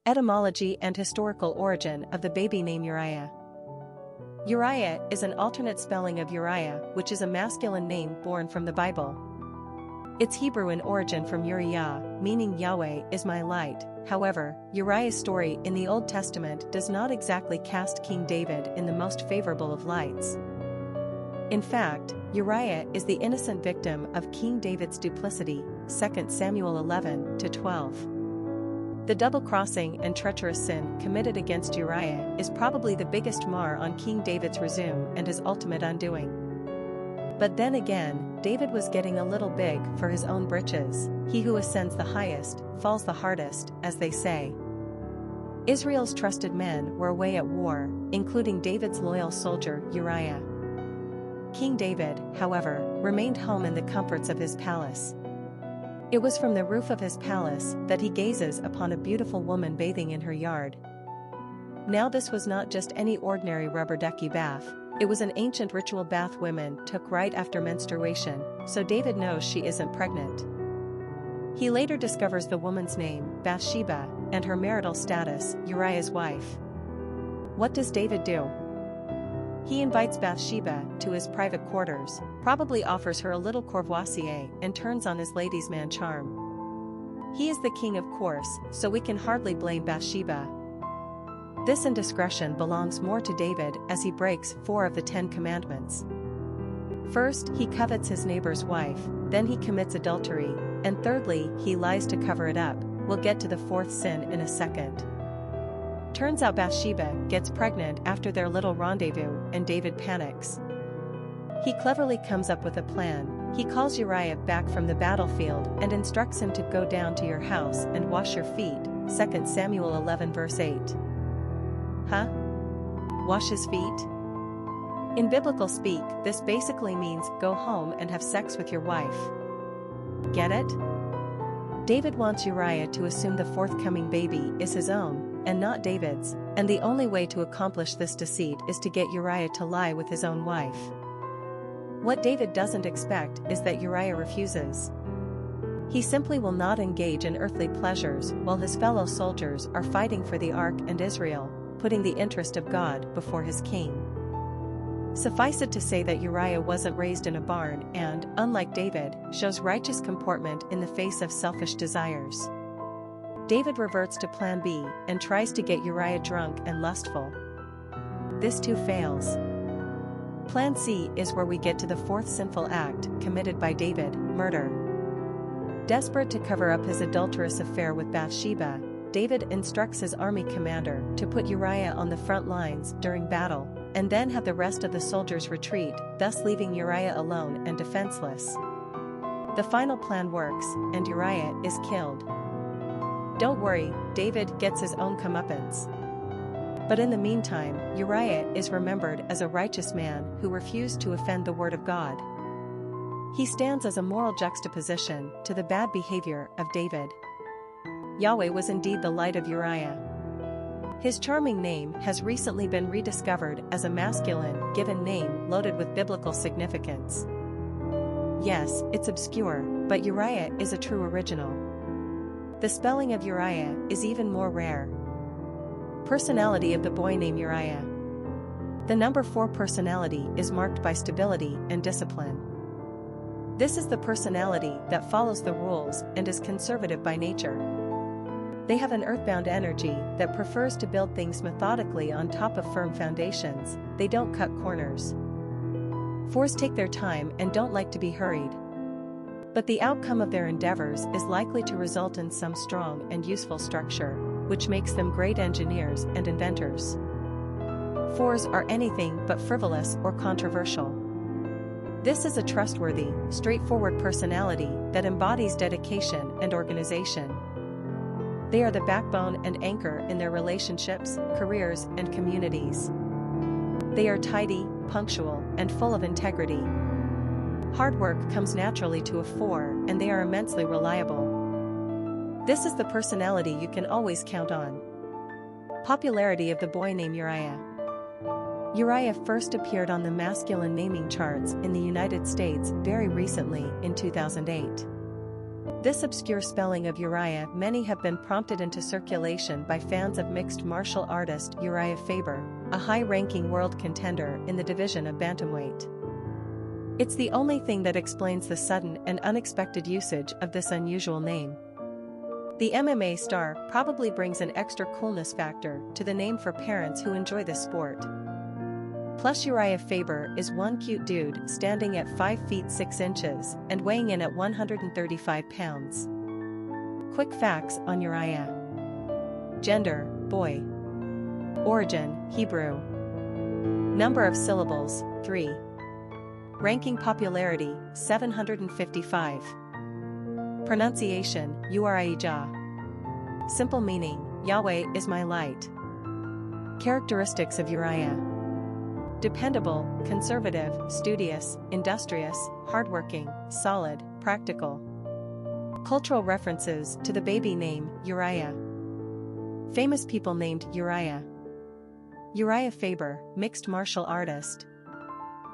Etymology and historical origin of the baby name Uriah. Uriah is an alternate spelling of Uriah, which is a masculine name born from the Bible. It's Hebrew in origin from Urijah, meaning Yahweh is my light. However, Uriah's story in the Old Testament does not exactly cast King David in the most favorable of lights. In fact, Uriah is the innocent victim of King David's duplicity, 2 Samuel 11-12. The double-crossing and treacherous sin committed against Uriah is probably the biggest mar on King David's resume and his ultimate undoing. But then again, David was getting a little big for his own britches. He who ascends the highest, falls the hardest, as they say. Israel's trusted men were away at war, including David's loyal soldier, Uriah. King David, however, remained home in the comforts of his palace. It was from the roof of his palace that he gazes upon a beautiful woman bathing in her yard. Now this was not just any ordinary rubber-ducky bath, it was an ancient ritual bath women took right after menstruation, so David knows she isn't pregnant. He later discovers the woman's name, Bathsheba, and her marital status, Uriah's wife. What does David do? He invites Bathsheba to his private quarters, probably offers her a little courvoisier and turns on his ladies' man charm. He is the king, of course, so we can hardly blame Bathsheba. This indiscretion belongs more to David as he breaks 4 of the 10 commandments. First, he covets his neighbor's wife, then he commits adultery, and thirdly, he lies to cover it up. We'll get to the 4th sin in a second. Turns out Bathsheba gets pregnant after their little rendezvous, and David panics. He cleverly comes up with a plan. He calls Uriah back from the battlefield and instructs him to go down to your house and wash your feet, 2 Samuel 11 verse 8. Huh? Wash his feet? In biblical speak, this basically means go home and have sex with your wife. Get it? David wants Uriah to assume the forthcoming baby is his own, and not David's, and the only way to accomplish this deceit is to get Uriah to lie with his own wife. What David doesn't expect is that Uriah refuses. He simply will not engage in earthly pleasures while his fellow soldiers are fighting for the ark and Israel, putting the interest of God before his king. Suffice it to say that Uriah wasn't raised in a barn and, unlike David, shows righteous comportment in the face of selfish desires. David reverts to plan B and tries to get Uriah drunk and lustful. This too fails. Plan C is where we get to the 4th sinful act committed by David, murder. Desperate to cover up his adulterous affair with Bathsheba, David instructs his army commander to put Uriah on the front lines during battle, and then have the rest of the soldiers retreat, thus leaving Uriah alone and defenseless. The final plan works, and Uriah is killed. Don't worry, David gets his own comeuppance. But in the meantime, Uriah is remembered as a righteous man who refused to offend the word of God. He stands as a moral juxtaposition to the bad behavior of David. Yahweh was indeed the light of Uriah. His charming name has recently been rediscovered as a masculine given name loaded with biblical significance. Yes, it's obscure, but Uriah is a true original. The spelling of Uriah is even more rare. Personality of the boy named Uriah. The number 4 personality is marked by stability and discipline. This is the personality that follows the rules and is conservative by nature. They have an earthbound energy that prefers to build things methodically on top of firm foundations. They don't cut corners. 4s take their time and don't like to be hurried. But the outcome of their endeavors is likely to result in some strong and useful structure, which makes them great engineers and inventors. 4s are anything but frivolous or controversial. This is a trustworthy, straightforward personality that embodies dedication and organization. They are the backbone and anchor in their relationships, careers, and communities. They are tidy, punctual, and full of integrity. Hard work comes naturally to a 4, and they are immensely reliable. This is the personality you can always count on. Popularity of the boy named Uriah. Uriah first appeared on the masculine naming charts in the United States very recently in 2008. This obscure spelling of Uriah many have been prompted into circulation by fans of mixed martial artist Urijah Faber, a high-ranking world contender in the division of bantamweight. It's the only thing that explains the sudden and unexpected usage of this unusual name. The MMA star probably brings an extra coolness factor to the name for parents who enjoy this sport. Plus, Urijah Faber is one cute dude standing at 5 feet 6 inches and weighing in at 135 pounds. Quick facts on Uriah. Gender, boy. Origin, Hebrew. Number of syllables, 3. Ranking popularity, 755. Pronunciation, Urijah. Simple meaning, Yahweh is my light. Characteristics of Uriah. Dependable, conservative, studious, industrious, hardworking, solid, practical. Cultural references to the baby name, Uriah. Famous people named Uriah. Urijah Faber, mixed martial artist.